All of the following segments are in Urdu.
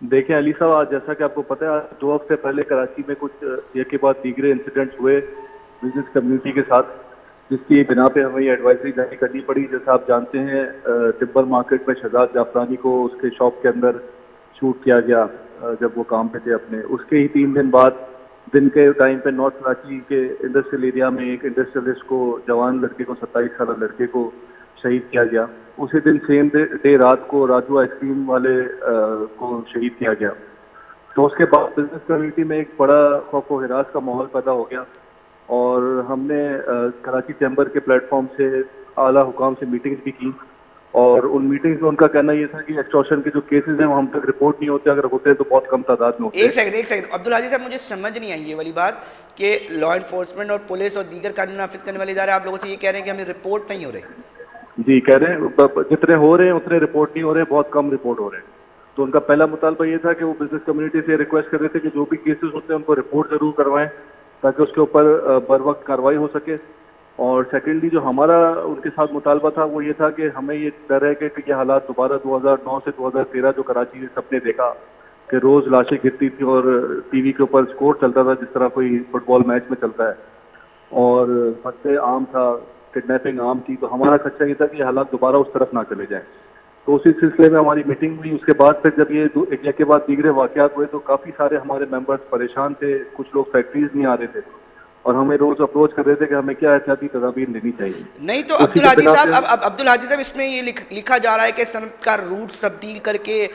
دیکھیں علی صاحب، آج جیسا کہ آپ کو پتہ ہے، آج 2 ہفتے پہلے کراچی میں کچھ ایک کے بعد دیگرے انسیڈنٹس ہوئے بزنس کمیونٹی کے ساتھ، جس کی بنا پہ ہمیں یہ ایڈوائزری جاری کرنی پڑی. جیسا آپ جانتے ہیں ٹمبر مارکیٹ میں شہزاد جعفرانی کو اس کے شاپ کے اندر شوٹ کیا گیا جب وہ کام پہ تھے اپنے. اس کے ہی 3 دن بعد دن کے ٹائم پہ نارتھ کراچی کے انڈسٹریل ایریا میں ایک انڈسٹریلسٹ کو، جوان لڑکے کو، 27 سالہ لڑکے کو شہید کیا گیا. اسی دن سیم ڈے رات کو راجو آئس کریم والے کو شہید کیا گیا. تو اس کے بعد بزنس کمیونٹی میں ایک بڑا خوف و ہراس کا ماحول پیدا ہو گیا، اور ہم نے کراچی چیمبر کے پلیٹ فارم سے اعلیٰ حکام سے میٹنگز بھی کی، اور ان میٹنگز میں ان کا کہنا یہ تھا کہ ایکسٹورشن کے جو کیسز ہیں وہ ہم تک رپورٹ نہیں ہوتے، اگر ہوتے تو بہت کم تعداد میں ہوتے. ایک سیکنڈ عبدالحادی صاحب، مجھے سمجھ نہیں آئی یہ والی بات کہ لا انفورسمنٹ اور پولیس اور دیگر قانون نافذ کرنے والے ادارے آپ لوگوں سے یہ کہہ رہے ہیں کہ ہمیں رپورٹ نہیں ہو رہی. جی کہہ رہے ہیں جتنے ہو رہے ہیں اتنے رپورٹ نہیں ہو رہے ہیں، بہت کم رپورٹ ہو رہے ہیں. تو ان کا پہلا مطالبہ یہ تھا کہ وہ بزنس کمیونٹی سے ریکویسٹ کر رہے تھے کہ جو بھی کیسز ہوتے ہیں ان کو رپورٹ ضرور کروائیں تاکہ اس کے اوپر بر وقت کارروائی ہو سکے. اور سیکنڈلی جو ہمارا ان کے ساتھ مطالبہ تھا وہ یہ تھا کہ ہمیں یہ ڈر ہے کہ یہ حالات دوبارہ 2009 سے 2013 جو کراچی میں سب نے دیکھا کہ روز لاشیں گرتی تھیں اور ٹی وی کے اوپر اسکور چلتا تھا جس طرح کوئی فٹ بال میچ میں چلتا ہے، اور حادثے عام تھا، کڈنیپنگ عام تھی. تو ہمارا خدشہ یہ تھا کہ یہ حالات دوبارہ اس طرف نہ چلے جائیں. تو اسی سلسلے میں ہماری میٹنگ ہوئی. اس کے بعد پھر جب یہ ایک کے بعد دیگرے واقعات ہوئے تو کافی سارے ہمارے ممبرس پریشان تھے. کچھ لوگ فیکٹریز نہیں آ رہے تھے اور ہمیں روز اپروچ کر رہے تھے کہ ہمیں کیا احتیاطی تدابیر لینی چاہیے. نہیں تو عبدالحادی صاحب، اب عبدالحادی صاحب اس میں یہ لکھا جا رہا ہے کہ صنعت کار روٹس تبدیل کر کے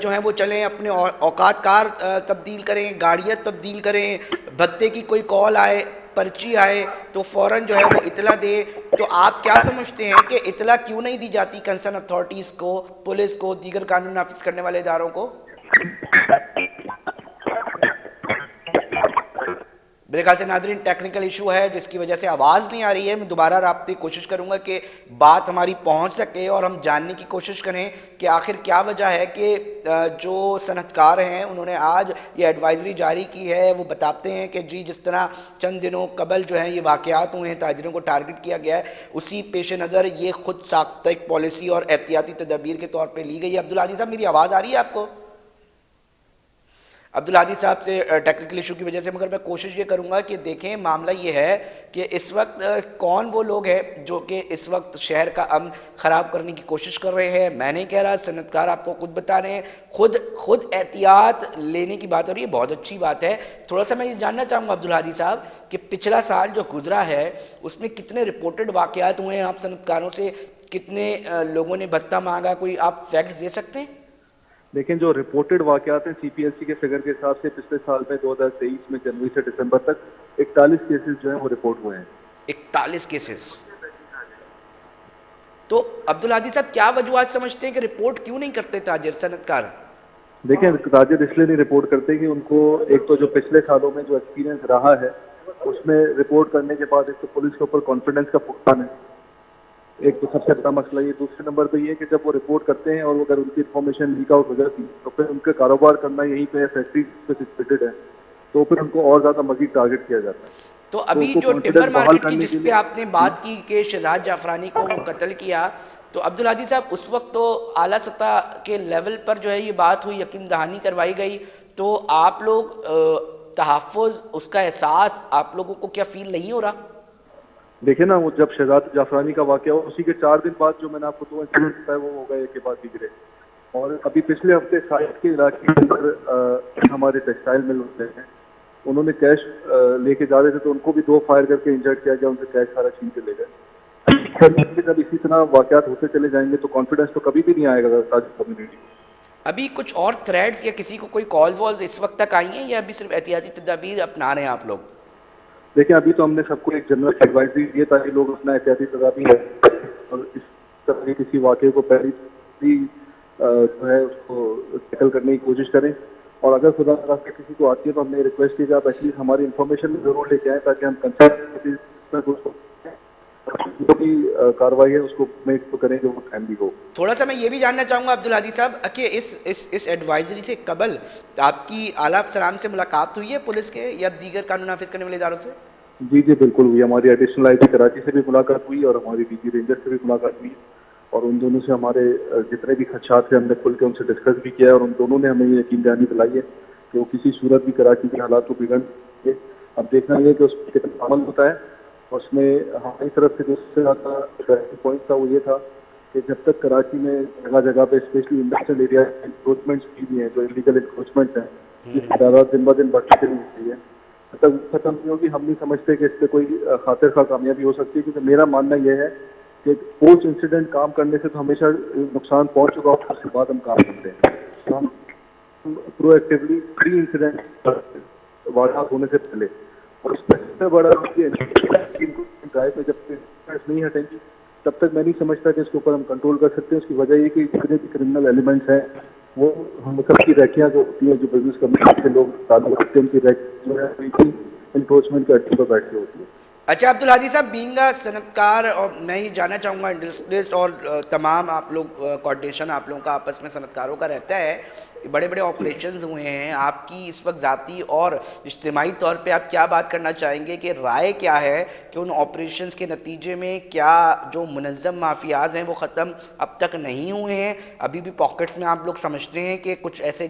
جو ہیں وہ چلیں، اپنے اوقات کار تبدیل کریں، گاڑیاں تبدیل کریں، بھتے کی کوئی کال آئے، پرچی آئے تو فوراً جو ہے وہ اطلاع دے. تو آپ کیا سمجھتے ہیں کہ اطلاع کیوں نہیں دی جاتی کنسرن اتھارٹیز کو، پولیس کو، دیگر قانون نافذ کرنے والے اداروں کو؟ میرے خیال سے ناظرین ٹیکنیکل ایشو ہے جس کی وجہ سے آواز نہیں آ رہی ہے. میں دوبارہ رابطے کی کوشش کروں گا کہ بات ہماری پہنچ سکے اور ہم جاننے کی کوشش کریں کہ آخر کیا وجہ ہے کہ جو صنعت کار ہیں انہوں نے آج یہ ایڈوائزری جاری کی ہے. وہ بتاتے ہیں کہ جی جس طرح چند دنوں قبل جو ہیں یہ واقعات ہوئے ہیں، تاجروں کو ٹارگٹ کیا گیا ہے، اسی پیش نظر یہ خود ساختہ ایک پالیسی اور احتیاطی تدابیر کے طور پہ لی گئی ہے. عبدالحادی صاحب میری آواز آ رہی ہے آپ کو؟ عبدالحادی صاحب سے ٹیکنیکل ایشو کی وجہ سے، مگر میں کوشش یہ کروں گا کہ دیکھیں معاملہ یہ ہے کہ اس وقت کون وہ لوگ ہیں جو کہ اس وقت شہر کا امن خراب کرنے کی کوشش کر رہے ہیں. میں نہیں کہہ رہا، صنعت کار آپ کو خود بتا رہے ہیں، خود احتیاط لینے کی بات ہو رہی ہے، بہت اچھی بات ہے. تھوڑا سا میں یہ جاننا چاہوں گا عبدالحادی صاحب کہ پچھلا سال جو گزرا ہے اس میں کتنے رپورٹڈ واقعات ہوئے ہیں، آپ صنعت کاروں سے کتنے لوگوں نے بھتہ مانگا، کوئی آپ فیکٹس دے سکتے ہیں؟ لیکن جو رپورٹڈ واقعات ہیں سی پی ایل سی کے فگر کے حساب سے پچھلے سال میں 2023 میں جنوری سے دسمبر تک 41 کیسز جو ہیں وہ رپورٹ ہوئے ہیں. 41 کیسز. تو عبدالحادی صاحب کیا وجوہات سمجھتے ہیں کہ رپورٹ کیوں نہیں کرتے تاجر صنعت کار؟ دیکھیں تاجر اس لیے نہیں رپورٹ کرتے کہ ان کو ایک تو جو پچھلے سالوں میں جو ایکسپیرینس رہا ہے اس میں رپورٹ کرنے کے بعد ایک تو پولیس کے اوپر کانفیڈنس کا فقدان ہے، ایک تو سب سے بڑا مسئلہ یہ. دوسرے نمبر پہ یہ کہ جب وہ رپورٹ کرتے ہیں اور اگر ان کی انفارمیشن لیک آؤٹ ہو جاتی تو پھر ان کا کاروبار کرنا یہیں پہ فیکٹری پہ سچویٹڈ ہے تو پھر ان کو اور زیادہ مزید ٹارگٹ کیا جاتا ہے. تو ابھی جو ٹمبر مارکیٹ کی جس پہ آپ نے بات کی کہ شہزاد جعفرانی کو وہ قتل کیا، تو عبدالحادی صاحب اس وقت تو اعلیٰ سطح کے لیول پر جو ہے یہ بات ہوئی، یقین دہانی کروائی گئی، تو آپ لوگ تحفظ، اس کا احساس آپ لوگوں کو کیا فیل نہیں ہو رہا؟ دیکھیں نا، وہ جب شہزاد جعفرانی کا واقعہ ہوا اسی کے 4 دن بعد جو میں نے آپ کو 2 انسیڈنٹ بتایا وہ ہو گئے ایک کے بعد دیگرے. اور ابھی پچھلے ہفتے سائٹ کے علاقے کے اندر ہمارے ٹیکسٹائل مل ہوتے ہیں، انہوں نے کیش لے کے جا رہے تھے تو ان کو بھی 2 فائر کر کے انجرڈ کیا گیا، ان سے کیش سارا چھین کے لے گئے. جب اسی طرح واقعات ہوتے چلے جائیں گے تو کانفیڈنس تو کبھی بھی نہیں آئے گا تاجر کمیونٹی. ابھی کچھ اور تھریڈز یا کسی کو کوئی کالز والز اس وقت تک آئی ہیں یا ابھی صرف احتیاطی تدابیر اپنا رہے ہیں آپ لوگ؟ دیکھیں ابھی تو ہم نے سب کو ایک جنرل ایڈوائزری دی ہے تاکہ لوگ اپنا احتیاطی تدابیر اور اس طرح کے کسی واقعے کو پہلی جو ہے اس کو ٹیکل کرنے کی کوشش کریں. اور اگر خدا نخواستہ کسی کو آتی ہے تو ہم نے ریکویسٹ کی کہ آپ ایٹ لیسٹ ہماری انفارمیشن بھی ضرور لے کے آئیں تاکہ ہم کنسرن جو بھی کارروائی ہے اس کو میک تو کریں جو وہ ٹائملی ہو. تھوڑا سا میں یہ بھی جاننا چاہوں گا عبدالحادی صاحب کہ اس ایڈوائزری سے قبل آپ کی اعلیٰ افسران سے ملاقات ہوئی ہے پولیس کے یا دیگر قانون نافذ کرنے والے اداروں سے؟ جی بالکل ہوئی. ہماری ایڈیشنل آئی جی کراچی سے بھی ملاقات ہوئی اور ہماری ڈی جی رینجر سے بھی ملاقات ہوئی. اور ان دونوں سے ہمارے جتنے بھی خدشات تھے ہم نے کھل کے ان سے ڈسکس بھی کیا ہے، اور ان دونوں نے ہمیں یہ یقین دہانی دلائی ہے کہ وہ کسی صورت بھی کراچی کے حالات کو بگڑ گے. اب دیکھنا یہ کہ اس پہ کتنا عمل ہوتا ہے. اور اس میں ہماری طرف سے جو سب سے زیادہ پوائنٹ تھا وہ یہ تھا کہ جب تک کراچی میں جگہ جگہ پہ اسپیشلی انڈسٹریل ایریا انکروچمنٹس بھی ہیں جو انلیگل انکروچمنٹ ہیں جس کی تعداد دن بہ دن بڑھتی چلی جاتی ہے، جب تک ختم نہیں ہوگی ہم نہیں سمجھتے کہ اس پہ کوئی خاطر خواہ کامیابی ہو سکتی ہے. کیونکہ میرا ماننا یہ ہے کہ پوسٹ انسیڈنٹ کام کرنے سے تو ہمیشہ نقصان پہنچ چکا ہو، اس کے بعد ہم کام کرتے ہیں. تو ہم پرو ایکٹیولی پری انسیڈنٹ واردات ہونے سے پہلے، اور اس میں سب سے بڑا ڈرائیو پہ جب نہیں ہٹیں گی تب تک میں نہیں سمجھتا کہ اس کے اوپر ہم کنٹرول کر سکتے ہیں. اس کی وجہ یہ کہ جتنے بھی کرمنل ایلیمنٹس ہیں وہ ہم سب کی ریکیاں جو ہوتی ہیں، جو بزنس کمیونٹی سے لوگ تعلق رکھتے ہیں ان کی ریکیاں جو ہے انفورسمنٹ کے اڈے پر بیٹھ کے ہوتی ہے. اچھا عبدالحادی صاحب، بینگ صنعت کار، اور میں یہ جاننا چاہوں گا انڈسٹریلسٹ اور تمام آپ لوگ کوارڈینیشن آپ لوگوں کا آپس میں صنعت کاروں کا رہتا ہے، بڑے بڑے آپریشنز ہوئے ہیں، آپ کی اس وقت ذاتی اور اجتماعی طور پہ آپ کیا بات کرنا چاہیں گے کہ رائے کیا ہے کہ ان آپریشنز کے نتیجے میں کیا جو منظم مافیاز ہیں وہ ختم اب تک نہیں ہوئے ہیں؟ ابھی بھی پاکٹس میں آپ لوگ سمجھتے ہیں کہ کچھ ایسے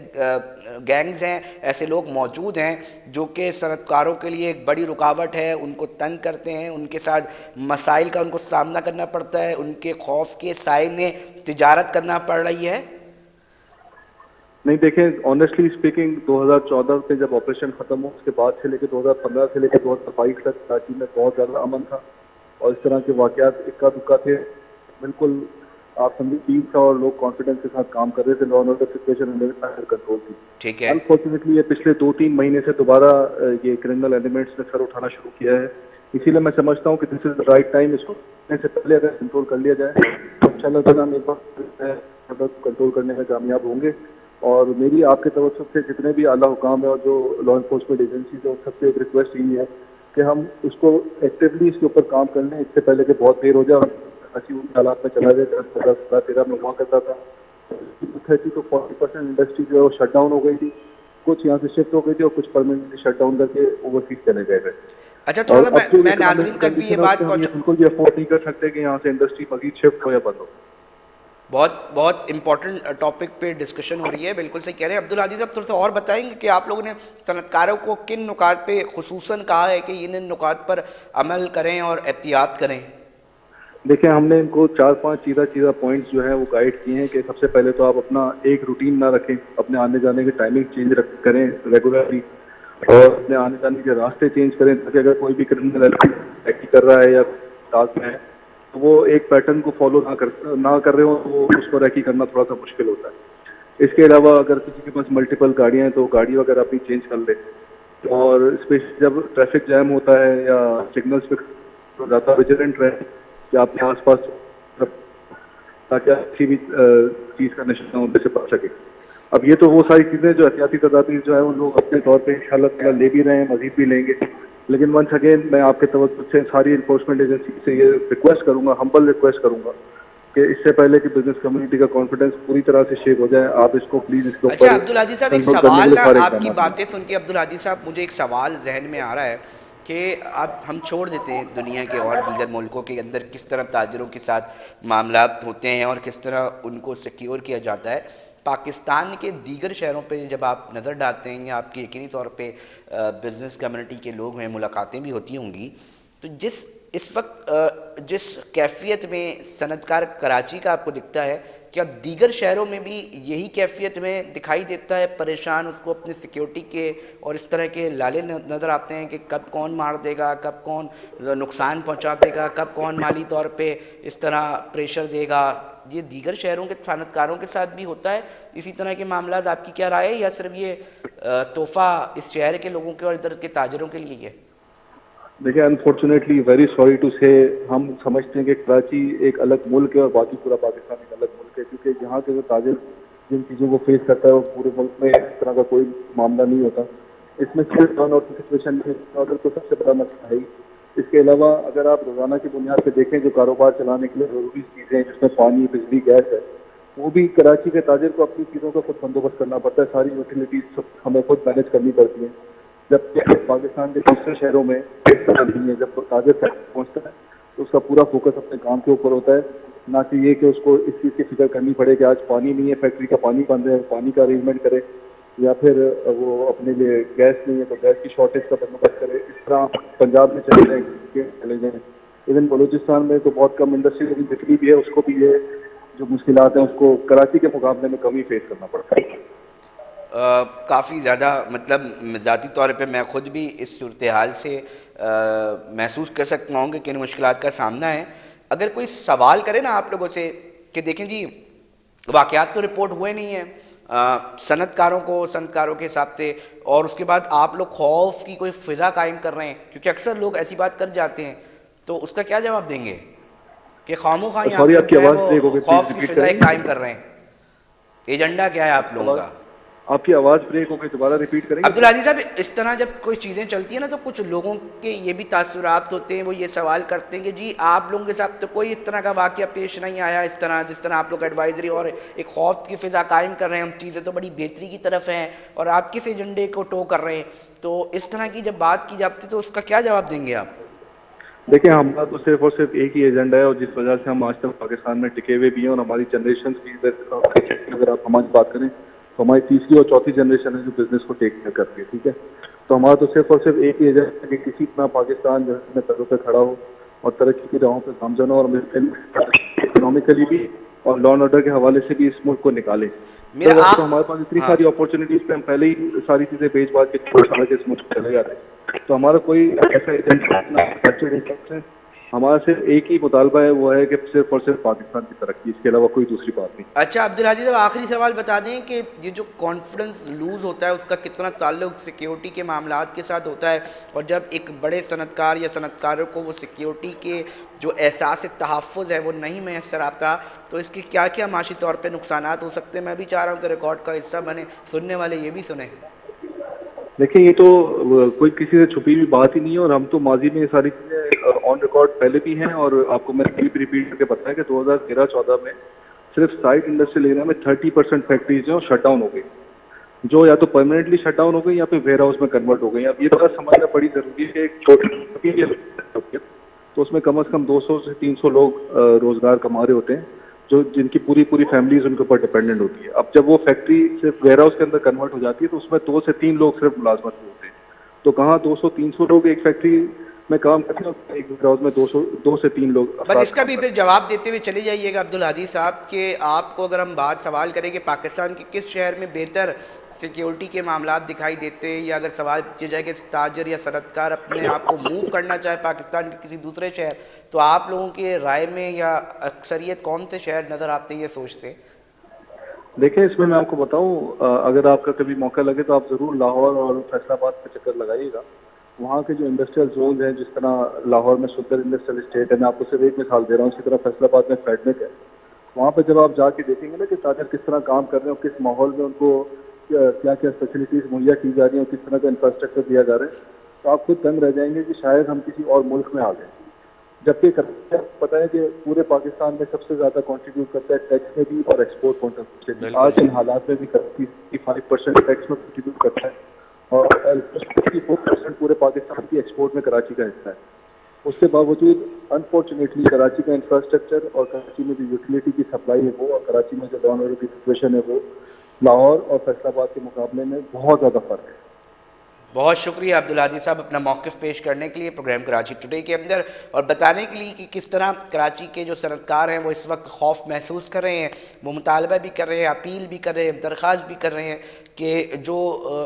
گینگز ہیں، ایسے لوگ موجود ہیں جو کہ صنعت کاروں کے لیے ایک بڑی رکاوٹ ہے، ان کو تنگ کرتے ہیں، ان کے ساتھ مسائل کا ان کو سامنا کرنا پڑتا ہے، ان کے خوف کے سائے میں تجارت کرنا پڑ رہی ہے؟ نہیں دیکھیں، آنیسٹلی اسپیکنگ 2014 سے جب آپریشن ختم ہو اس کے بعد سے لے کے 2015 سے لے کے 2022 تک کراچی میں بہت زیادہ امن تھا، اور اس طرح کے واقعات اکا دکا تھے. بالکل آپ سمجھیں ٹیم تھا اور لوگ کانفیڈنس کے ساتھ کام کر رہے تھے، law and order situation under control تھی. ٹھیک ہے. انفارچونیٹلی یہ پچھلے 2-3 مہینے سے دوبارہ یہ کرمنل ایلیمنٹس نے سر اٹھانا شروع کیا ہے. اسی لیے میں سمجھتا ہوں کہ دس از رائٹ ٹائم. اس کو سے پہلے اگر کنٹرول کر لیا جائے تو انشاءاللہ تعالیٰ ہم ایک بار کنٹرول کرنے میں کامیاب ہوں گے. اور میری آپ کے توسط سے جتنے بھی اعلیٰ حکام ہیں اور جو لا انفورسمنٹ ایجنسیز ہیں ان سب سے ایک ریکویسٹ یہی ہے کہ ہم اس کو ایکٹیولی اس کے اوپر کام کر لیں، اس سے پہلے کہ بہت دیر ہو جائے اور اچھی ان حالات میں چلا جائے. 2013 میں ہوا کرتا تھا 30 to 40% انڈسٹری جو ہے وہ شٹ ڈاؤن ہو گئی تھی، کچھ یہاں سے شفٹ ہو گئی تھی اور کچھ پرماننٹلی شٹ ڈاؤن کر کے اوورسیز چلے گئے تھے. اچھا تھوڑا سا میں ناظرین تک بھی یہ بات بالکل یہ افورڈ نہیں کر سکتے کہ یہاں سے انڈسٹری مزید شفٹ ہو یا بند ہو. بہت امپورٹنٹ ٹاپک پہ ڈسکشن ہو رہی ہے، بالکل صحیح کہہ رہے ہیں. عبدالحادی صاحب تھوڑا سا اور بتائیں گے کہ آپ لوگوں نے صنعت کاروں کو کن نکات پہ خصوصاً کہا ہے کہ ان نکات پر عمل کریں اور احتیاط کریں؟ دیکھیں ہم نے ان کو 4-5 چیزہ پوائنٹس جو ہیں وہ گائیڈ کیے ہیں کہ سب سے پہلے تو آپ اپنا ایک روٹین نہ رکھیں، اپنے آنے جانے کی ٹائمنگ چینج کریں ریگولرلی، اور اپنے آنے جانے کے راستے چینج کریں تاکہ اگر کوئی بھی کرمنل ایکٹ کر رہا ہے یا ٹاسک میں ہے تو وہ ایک پیٹرن کو فالو نہ کر رہے ہوں تو وہ اس کو ریکی کرنا تھوڑا سا مشکل ہوتا ہے. اس کے علاوہ اگر کسی کے پاس ملٹیپل گاڑیاں ہیں تو گاڑی وغیرہ اپنی چینج کر لے، اور اسپیشلی جب ٹریفک جیم ہوتا ہے یا سگنلس پہ زیادہ ویجیلنٹ رہے کہ آپ کے آس پاس تاکہ کسی بھی چیز کا نشانہ ہونے سے بچ سکے. اب یہ تو وہ ساری چیزیں جو احتیاطی تدابیر جو ہے وہ لوگ اپنے طور پہ انشاءاللہ تعالیٰ لے بھی رہے ہیں، مزید بھی لیں گے. لیکن ونس اگین میں آپ کے توسط سے ساری انفورسمنٹ ایجنسی سے یہ ریکویسٹ کروں گا، ہمبل ریکویسٹ کروں گا کہ اس سے پہلے کہ بزنس کمیونٹی کا کانفیڈنس پوری طرح سے شیک ہو جائے آپ اس کو پلیز اس کے اوپر. اچھا عبدالحادی صاحب ایک سوال نا، آپ کی باتیں سن کے عبدالحادی صاحب مجھے ایک سوال ذہن میں آ رہا ہے کہ اب ہم چھوڑ دیتے ہیں دنیا کے اور دیگر ملکوں کے اندر کس طرح تاجروں کے ساتھ معاملات ہوتے ہیں اور کس طرح ان کو سیکیور کیا جاتا ہے. پاکستان کے دیگر شہروں پہ جب آپ نظر ڈالتے ہیں یا آپ کی یقینی طور پہ بزنس کمیونٹی کے لوگ ہیں، ملاقاتیں بھی ہوتی ہوں گی، تو اس وقت جس کیفیت میں صنعت کار کراچی کا آپ کو دکھتا ہے، کیا دیگر شہروں میں بھی یہی کیفیت میں دکھائی دیتا ہے؟ پریشان اس کو اپنی سیکیورٹی کے اور اس طرح کے لالے نظر آتے ہیں کہ کب کون مار دے گا، کب کون نقصان پہنچا دے گا، کب کون مالی طور پہ اس طرح پریشر دے گا؟ یہ دیگر شہروں کے صنعت کاروں کے ساتھ بھی ہوتا ہے اسی طرح کے معاملات؟ آپ کی کیا رائے ہے، یا صرف یہ تحفہ اس شہر کے لوگوں کے اور ادھر کے تاجروں کے لیے ہے؟ دیکھیں انفارچونیٹلی ویری سوری ٹو سے ہم سمجھتے ہیں کہ کراچی ایک الگ ملک ہے اور باقی پورا پاکستان ایک الگ ملک ہے، کیونکہ یہاں کے جو تاجر جن چیزوں کو فیس کرتا ہے وہ پورے ملک میں اس طرح کا کوئی معاملہ نہیں ہوتا. اس میں صرف ڈاؤن اور سچویشن آرڈر تو سب سے بڑا مسئلہ ہے. اس کے علاوہ اگر آپ روزانہ کی بنیاد پہ دیکھیں جو کاروبار چلانے کے لیے ضروری چیزیں جس میں پانی، بجلی، گیس ہے، وہ بھی کراچی کے تاجر کو اپنی چیزوں کا خود بندوبست کرنا پڑتا ہے. ساری یوٹیلیٹیز ہمیں خود مینیج کرنی پڑتی ہیں، جبکہ پاکستان کے دوسرے شہروں میں اس طرح نہیں ہے. جب تاجر پہنچتا ہے تو اس کا پورا فوکس اپنے کام کے اوپر ہوتا ہے نہ کہ یہ کہ اس کو اس چیز کی فکر کرنی پڑے کہ آج پانی نہیں ہے، فیکٹری کا پانی بند ہے، پانی کا ارینجمنٹ کرے، یا پھر وہ اپنے لیے گیس نہیں ہے تو گیس کی شارٹیج کا بندوبست کرے. اس طرح پنجاب میں چلے جائیں. ایون بلوچستان میں تو بہت کم انڈسٹری جتنی بھی ہے اس کو بھی یہ جو مشکلات ہیں اس کو کراچی کے مقابلے میں کم ہی فیس کرنا پڑتا ہے. کافی زیادہ مطلب ذاتی طور پہ میں خود بھی اس صورتحال سے محسوس کر سکتا ہوں کہ کن مشکلات کا سامنا ہے. اگر کوئی سوال کرے نا آپ لوگوں سے کہ دیکھیں جی واقعات تو رپورٹ ہوئے نہیں ہیں صنعت کاروں کے حساب سے، اور اس کے بعد آپ لوگ خوف کی کوئی فضا قائم کر رہے ہیں، کیونکہ اکثر لوگ ایسی بات کر جاتے ہیں، تو اس کا کیا جواب دیں گے کہ خواہ آپ سوری لوگ آپ کی جو ہے آواز وہ بریک ہو گئی، خوف پلیز کی ریپیٹ فضا کریں. قائم کر رہے ہیں؟ ایجنڈا کیا ہے آپ لوگوں کا؟ آپ کی آواز بریک ہو گئی، دوبارہ ریپیٹ کریں گے؟ عبدالعزیز صاحب، اس طرح جب کوئی چیزیں چلتی ہیں نا تو کچھ لوگوں کے یہ بھی تاثرات ہوتے ہیں، وہ یہ سوال کرتے ہیں کہ جی آپ لوگوں کے ساتھ تو کوئی اس طرح کا واقعہ پیش نہیں آیا اس طرح جس طرح آپ لوگ ایڈوائزری اور ایک خوف کی فضا قائم کر رہے ہیں، ہم چیزیں تو بڑی بہتری کی طرف ہیں اور آپ کس ایجنڈے کو ٹو کر رہے ہیں. تو اس طرح کی جب بات کی جاتی ہے تو اس کا کیا جواب دیں گے آپ؟ دیکھیں ہمارا تو صرف اور صرف ایک ہی ایجنڈا ہے، اور جس وجہ سے ہم آج تک پاکستان میں ٹکے ہوئے بھی ہیں، اور ہماری جنریشن کی اگر آپ ہماری بات کریں تو ہماری تیسری اور چوتھی جنریشن ہے جو بزنس کو ٹیک کیئر کرتی ہے. ٹھیک ہے، تو ہمارا تو صرف اور صرف ایک ہی ایجنڈا ہے کہ کسی طرح پاکستان جو ہے اپنے پیروں پہ کھڑا ہو اور ترقی کی راہوں پہ گامزن ہو، اور اکنامکلی بھی اور لا اینڈ آرڈر کے حوالے سے بھی اس ملک کو نکالے. میرا وقت تو ہمارے پاس اتنی ہاں ساری اپورچونیٹیز پہ ہم پہلے ہی ساری چیزیں بیچ بات کے چھوڑ کے اس ملک سے چلے جاتے ہیں. تو ہمارا کوئی ایسا ایجنڈا ہے، ہمارا صرف ایک ہی مطالبہ ہے، وہ ہے کہ صرف اور صرف پاکستان کی ترقی، اس کے علاوہ کوئی دوسری بات نہیں. اچھا عبدالعزیز صاحب، آخری سوال بتا دیں کہ یہ جو کانفیڈنس لوز ہوتا ہے اس کا کتنا تعلق سیکیورٹی کے معاملات کے ساتھ ہوتا ہے، اور جب ایک بڑے صنعت کار یا صنعت کاروں کو وہ سیکیورٹی کے جو احساس تحفظ ہے وہ نہیں میسر آتا تو اس کے کیا کیا معاشی طور پہ نقصانات ہو سکتے ہیں؟ میں بھی چاہ رہا ہوں کہ ریکارڈ کا حصہ بنے، سننے والے یہ بھی سنیں. دیکھیں یہ تو کوئی کسی سے چھپی ہوئی بات ہی نہیں ہے، اور ہم تو ماضی میں یہ ساری چیزیں آن ریکارڈ پہلے بھی ہیں، اور آپ کو میں نے بھی ریپیٹ کر کے بتایا کہ 2013-14 میں صرف سائٹ انڈسٹریل ایریا میں 30% فیکٹریز جو شٹ ڈاؤن ہو گئی، جو یا تو پرماننٹلی شٹ ڈاؤن ہو گئی یا پھر ویئر ہاؤس میں کنورٹ ہو گئی. اب یہ بات سمجھنا بڑی ضروری ہے کہ ایک چھوٹی تو اس میں کم از کم 200 سے 300 لوگ روزگار کما رہے ہوتے ہیں، جو جن کی پوری فیملیز ان کے اوپر ڈیپینڈنٹ ہوتی ہے. اب جب وہ فیکٹری صرف ویئر ہاؤس کے اندر کنورٹ ہو جاتی ہے تو اس میں 2 سے 3 لوگ صرف ملازمت میں ہوتے ہیں. تو کہاں 200-300 لوگ ایک فیکٹری میں کام کرتے ہیں، ایک ویئر ہاؤس میں 2 سے 3 لوگ. بس اس کا بھی پھر جواب دیتے ہوئے چلے جائیے گا عبدالعزیز صاحب کہ آپ کو اگر ہم بات سوال کریں کہ پاکستان کے کس شہر میں بہتر سیکیورٹی کے معاملات دکھائی دیتے ہیں، یا اگر سوال کیا جائے کہ تاجر یا صنعت کار اپنے آپ کو موو کرنا چاہے پاکستان کے کسی دوسرے شہر، تو آپ لوگوں کے رائے میں یا اکثریت کون سے شہر نظر آتے ہیں یہ سوچتے؟ دیکھیں اس میں آپ کو بتاؤں، اگر آپ کا کبھی موقع لگے تو آپ ضرور لاہور اور فیصل آباد پہ چکر لگائیے گا. وہاں کے جو انڈسٹریل زونز ہیں، جس طرح لاہور میں صدر انڈسٹریل اسٹیٹ ہے، میں آپ کو صرف ایک مثال دے رہا ہوں، اسی طرح فیصل آباد میں فیڈمک ہے. وہاں پہ جب آپ جا کے دیکھیں گے نا کہ تاجر کس طرح کام کر رہے ہیں اور کس ماحول میں ان کو کیا کیا فیسلٹیز مہیا کی جا رہی ہیں اور کس طرح کا انفراسٹرکچر دیا جا رہا ہے، تو آپ خود دنگ رہ جائیں گے کہ شاید ہم کسی اور ملک میں آ گئے. جبکہ پتہ ہے کہ پورے پاکستان میں سب سے زیادہ کنٹریبیوٹ کرتا ہے ٹیکس میں بھی اور ایکسپورٹ پوائنٹ سے بھی. آج ان حالات میں بھی 35% ٹیکس میں کنٹریبیوٹ کرتا ہے، اور 54% پورے پاکستان کی ایکسپورٹ میں کراچی کا حصہ ہے. اس کے باوجود انفارچونیٹلی کراچی کا انفراسٹرکچر اور کراچی میں جو یوٹیلیٹی کی سپلائی ہے وہ، اور کراچی میں جو ڈاؤن کی سچویشن ہے وہ، لاہور اور فیصل آباد کے مقابلے میں بہت زیادہ فرق ہے. بہت شکریہ عبدالعزیز صاحب اپنا موقف پیش کرنے کے لیے پروگرام کراچی ٹوڈے کے اندر، اور بتانے کے لیے کہ کس طرح کراچی کے جو صنعت کار ہیں وہ اس وقت خوف محسوس کر رہے ہیں، وہ مطالبہ بھی کر رہے ہیں، اپیل بھی کر رہے ہیں، درخواست بھی کر رہے ہیں کہ جو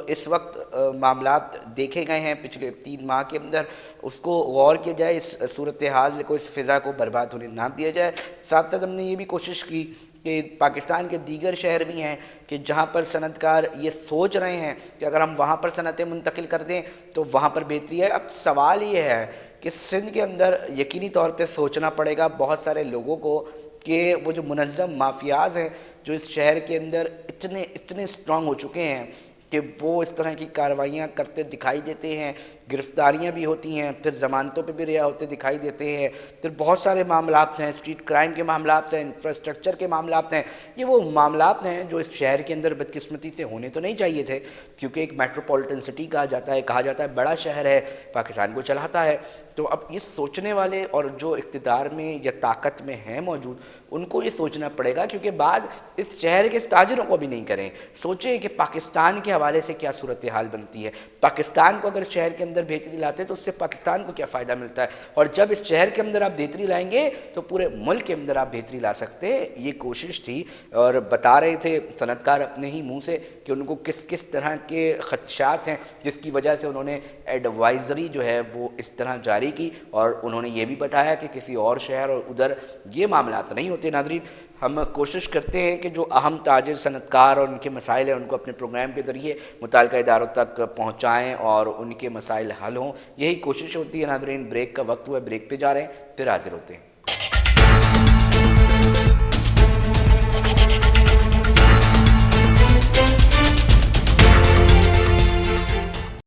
اس وقت معاملات دیکھے گئے ہیں پچھلے 3 ماہ کے اندر اس کو غور کیا جائے، اس صورتحال کو، اس فضا کو برباد ہونے نہ دیا جائے. ساتھ ساتھ ہم نے یہ بھی کوشش کی کہ پاکستان کے دیگر شہر بھی ہیں کہ جہاں پر صنعت کار یہ سوچ رہے ہیں کہ اگر ہم وہاں پر صنعتیں منتقل کر دیں تو وہاں پر بہتری ہے. اب سوال یہ ہے کہ سندھ کے اندر یقینی طور پہ سوچنا پڑے گا بہت سارے لوگوں کو کہ وہ جو منظم مافیاز ہیں جو اس شہر کے اندر اتنے اسٹرانگ ہو چکے ہیں کہ وہ اس طرح کی کارروائیاں کرتے دکھائی دیتے ہیں، گرفتاریاں بھی ہوتی ہیں، پھر ضمانتوں پہ بھی رہا ہوتے دکھائی دیتے ہیں، پھر بہت سارے معاملات ہیں، اسٹریٹ کرائم کے معاملات ہیں، انفراسٹرکچر کے معاملات ہیں۔ یہ وہ معاملات ہیں جو اس شہر کے اندر بدقسمتی سے ہونے تو نہیں چاہیے تھے، کیونکہ ایک میٹروپولیٹن سٹی کہا جاتا ہے بڑا شہر ہے، پاکستان کو چلاتا ہے۔ تو اب یہ سوچنے والے اور جو اقتدار میں یا طاقت میں ہیں موجود، ان کو یہ سوچنا پڑے گا، کیونکہ بعد اس شہر کے تاجروں کو بھی نہیں کریں، سوچیں کہ پاکستان کے حوالے سے کیا صورتحال بنتی ہے، پاکستان کو اگر شہر کے اندر بہتری لاتے تو اس سے پاکستان کو کیا فائدہ ملتا ہے، اور جب اس شہر کے اندر آپ بہتری لائیں گے تو پورے ملک کے اندر آپ بہتری لا سکتے ہیں۔ یہ کوشش تھی، اور بتا رہے تھے صنعت کار اپنے ہی منہ سے کہ ان کو کس کس طرح کے خدشات ہیں، جس کی وجہ سے انہوں نے ایڈوائزری جو ہے وہ اس طرح جاری کی، اور انہوں نے یہ بھی بتایا کہ کسی اور شہر اور ادھر یہ معاملات نہیں ہوتے۔ ناظرین، ہم کوشش کرتے ہیں کہ جو اہم تاجر صنعت کار اور ان کے مسائل ہیں ان کو اپنے پروگرام کے ذریعے متعلقہ اداروں تک پہنچائیں اور ان کے مسائل حل ہوں، یہی کوشش ہوتی ہے۔ ناظرین، بریک کا وقت ہوا ہے، بریک پہ جا رہے ہیں، پھر حاضر ہوتے ہیں۔